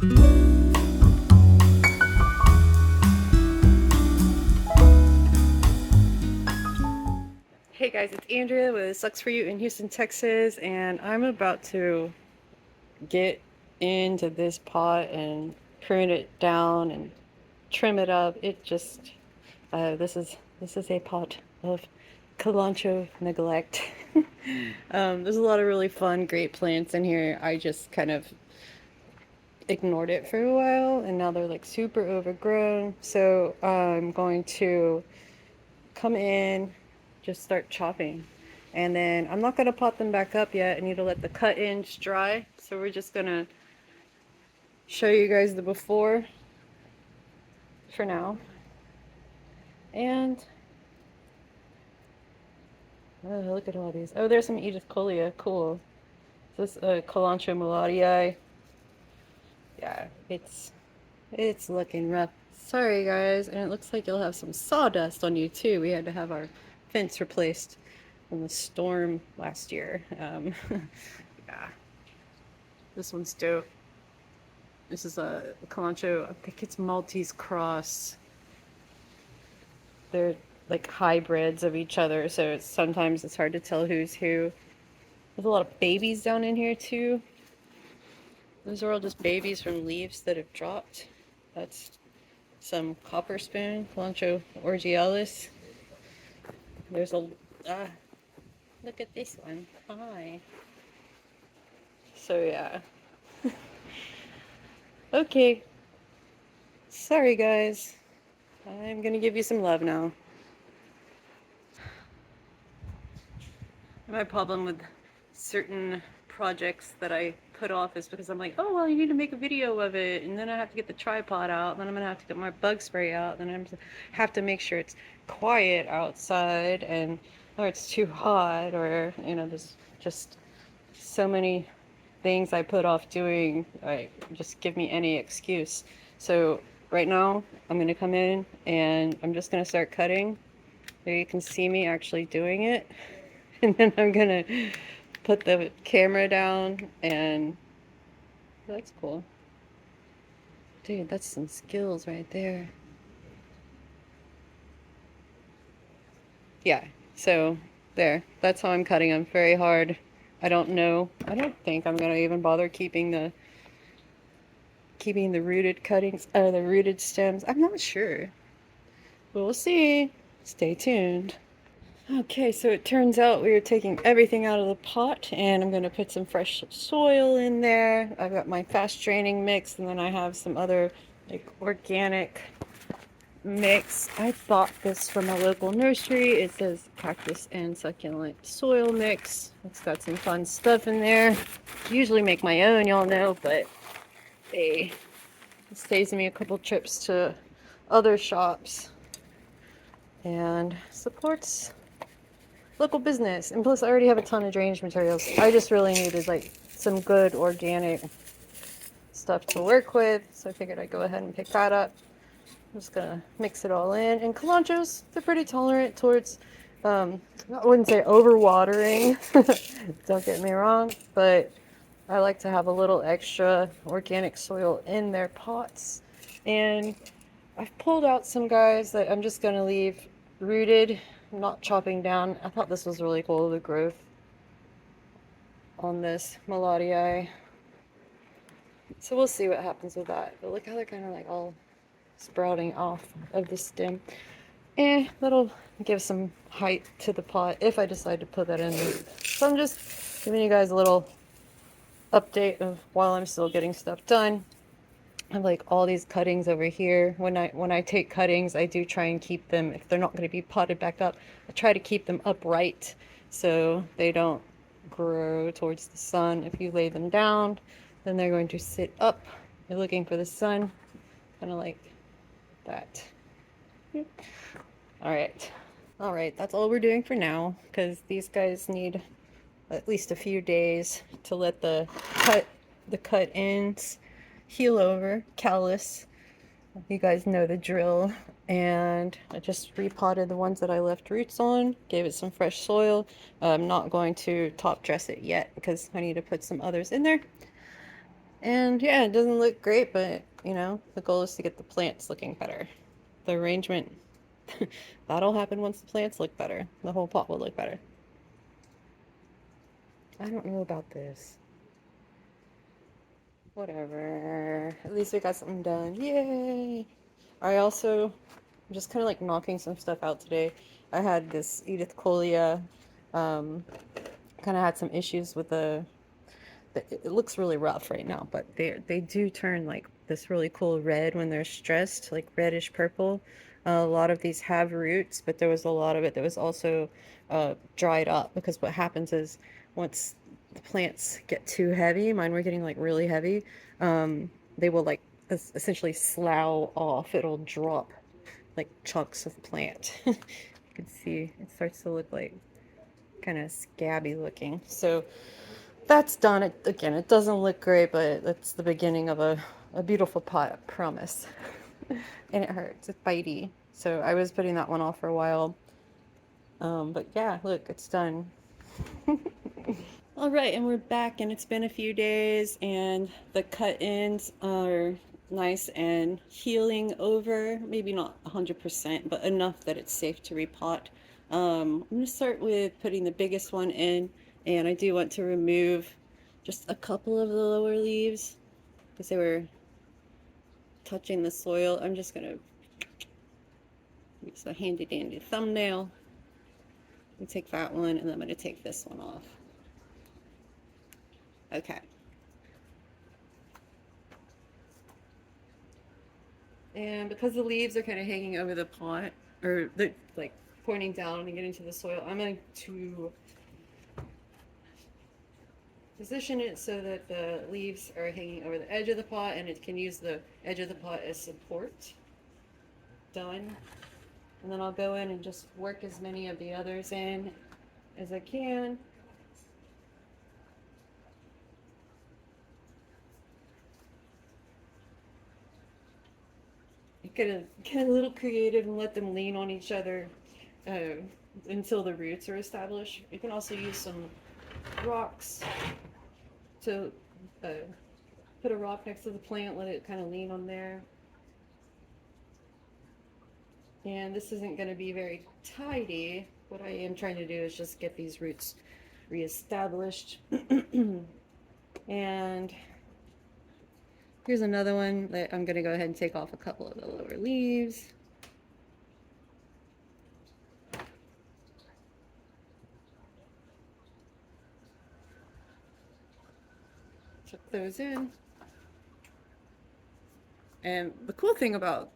Hey guys, it's Andrea with Sucs For You in Houston, Texas, and I'm about to get into this pot and prune it down and trim it up. It just this is a pot of Kalanchoe neglect. There's a lot of really fun, great plants in here. I just kind of ignored it for a while, and now they're like super overgrown. So I'm going to come in, just start chopping. And then I'm not going to pot them back up yet. I need to let the cut ends dry. So we're just going to show you guys the before for now. And oh, look at all these. Oh, there's some Edith Colia. Cool. This is Kalanchoe millotii. Yeah, it's looking rough. Sorry guys, and it looks like you'll have some sawdust on you too. We had to have our fence replaced in the storm last year. Yeah, this one's dope. This is a Kalanchoe. I think it's Maltese Cross. They're like hybrids of each other, so sometimes it's hard to tell who's who. There's a lot of babies down in here too. Those are all just babies from leaves that have dropped. That's some copper spoon, Kalanchoe orgyalis. There's a look at this one. Hi. So yeah. Okay. Sorry guys. I'm gonna give you some love now. My problem with certain projects that I put off is because I'm like, oh well, you need to make a video of it, and then I have to get the tripod out, then I'm gonna have to get my bug spray out, then I have to make sure it's quiet outside, and or it's too hot, or you know, there's just so many things I put off doing. I just give me any excuse. So right now I'm gonna come in and I'm just gonna start cutting. There you can see me actually doing it. And then I'm gonna put the camera down, and that's cool. Dude, that's some skills right there. Yeah, so there. That's how I'm cutting them. Very hard. I don't know. I don't think I'm gonna even bother keeping the rooted cuttings, the rooted stems. I'm not sure. We'll see. Stay tuned. Okay, so it turns out we are taking everything out of the pot, and I'm going to put some fresh soil in there. I've got my fast draining mix, and then I have some other like organic mix. I bought this from a local nursery. It says cactus and succulent soil mix. It's got some fun stuff in there. Usually make my own, y'all know, but hey, it saves me a couple trips to other shops and supports local business. And plus I already have a ton of drainage materials. I just really needed like some good organic stuff to work with, so I figured I'd go ahead and pick that up. I'm just gonna mix it all in. And Kalanchoes, they're pretty tolerant towards I wouldn't say overwatering, don't get me wrong, but I like to have a little extra organic soil in their pots. And I've pulled out some guys that I'm just gonna leave rooted. I'm not chopping down. I thought this was really cool, the growth on this millotii. So we'll see what happens with that. But look how they're kind of like all sprouting off of the stem. That'll give some height to the pot if I decide to put that in there. So I'm just giving you guys a little update of while I'm still getting stuff done. I have like all these cuttings over here. When I take cuttings, I do try and keep them, if they're not going to be potted back up, I try to keep them upright so they don't grow towards the sun. If you lay them down, then they're going to sit up. They're looking for the sun, kind of like that. All right, that's all we're doing for now, because these guys need at least a few days to let the cut ends heal over, callus. You guys know the drill. And I just repotted the ones that I left roots on, gave it some fresh soil. I'm not going to top dress it yet because I need to put some others in there. And yeah, it doesn't look great, but you know, the goal is to get the plants looking better. The arrangement, that'll happen once the plants look better. The whole pot will look better. I don't know about this. Whatever. At least we got something done. Yay! I also, I'm just kind of like knocking some stuff out today. I had this Edith Colia, kind of had some issues with it looks really rough right now, but they do turn like this really cool red when they're stressed, like reddish purple. A lot of these have roots, but there was a lot of it that was also dried up because what happens is once the plants get too heavy, mine were getting like really heavy, they will like essentially slough off. It'll drop like chunks of plant. You can see it starts to look like kind of scabby looking. So that's done. It again, it doesn't look great, but that's the beginning of a beautiful pot, I promise. And it hurts. It's bitey. So I was putting that one off for a while. But yeah, look, it's done. All right, and we're back, and it's been a few days, and the cut ends are nice and healing over. Maybe not 100%, but enough that it's safe to repot. I'm going to start with putting the biggest one in, and I do want to remove just a couple of the lower leaves because they were touching the soil. I'm just going to use a handy dandy thumbnail and take that one, and then I'm going to take this one off. Okay. And because the leaves are kind of hanging over the pot, or they're like pointing down and getting to the soil, I'm going to position it so that the leaves are hanging over the edge of the pot and it can use the edge of the pot as support. Done. And then I'll go in and just work as many of the others in as I can. Get a little creative and let them lean on each other until the roots are established. You can also use some rocks to put a rock next to the plant, let it kind of lean on there. And this isn't going to be very tidy. What I am trying to do is just get these roots reestablished. And here's another one that I'm going to go ahead and take off a couple of the lower leaves. Tuck those in. And the cool thing about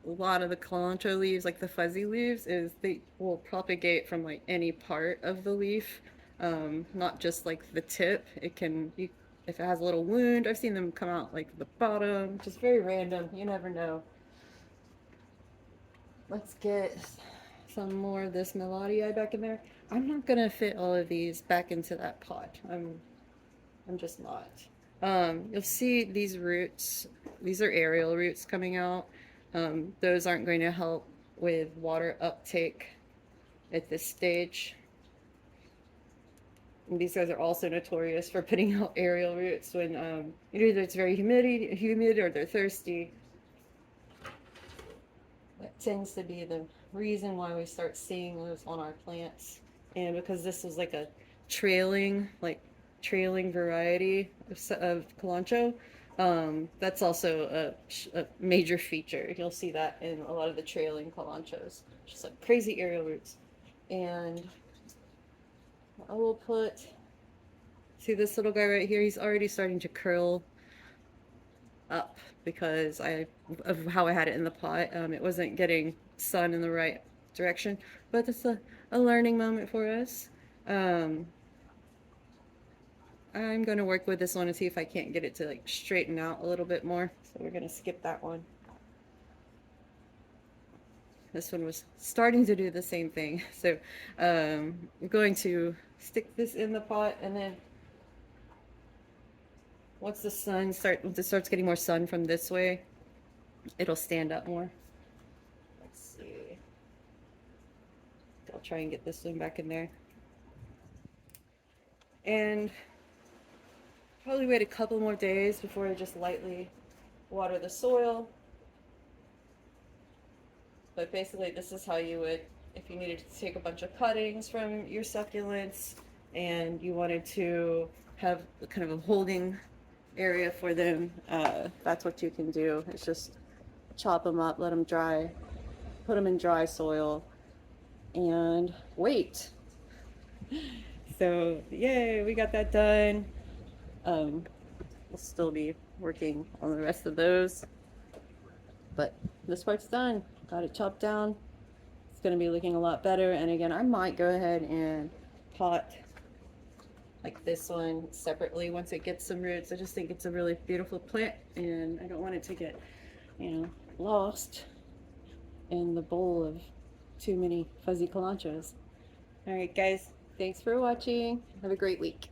a lot of the Kalanchoe leaves, like the fuzzy leaves, is they will propagate from like any part of the leaf, not just like the tip. It can, if it has a little wound, I've seen them come out like the bottom, just very random. You never know. Let's get some more of this millotii back in there. I'm not gonna fit all of these back into that pot. I'm just not. You'll see these roots. These are aerial roots coming out. Those aren't going to help with water uptake at this stage. And these guys are also notorious for putting out aerial roots when either it's very humid or they're thirsty. That tends to be the reason why we start seeing those on our plants. And because this is like a trailing variety of Kalanchoe, that's also a major feature. You'll see that in a lot of the trailing Kalanchoes, just like crazy aerial roots. And I will see this little guy right here, he's already starting to curl up because of how I had it in the pot. It wasn't getting sun in the right direction, but it's a learning moment for us. I'm going to work with this one and see if I can't get it to like straighten out a little bit more. So we're going to skip that one. This one was starting to do the same thing. So I'm going to stick this in the pot, and then once it starts getting more sun from this way, it'll stand up more. Let's see. I'll try and get this one back in there. And Probably wait a couple more days before I just lightly water the soil. But basically, this is how you would, if you needed to take a bunch of cuttings from your succulents and you wanted to have kind of a holding area for them, that's what you can do. It's just chop them up, let them dry, put them in dry soil, and wait. So, yay, we got that done. We'll still be working on the rest of those, but this part's done. Got it chopped down. It's going to be looking a lot better. And again, I might go ahead and pot like this one separately once it gets some roots. I just think it's a really beautiful plant, and I don't want it to get, you know, lost in the bowl of too many fuzzy kalanchoes. All right, guys, thanks for watching. Have a great week.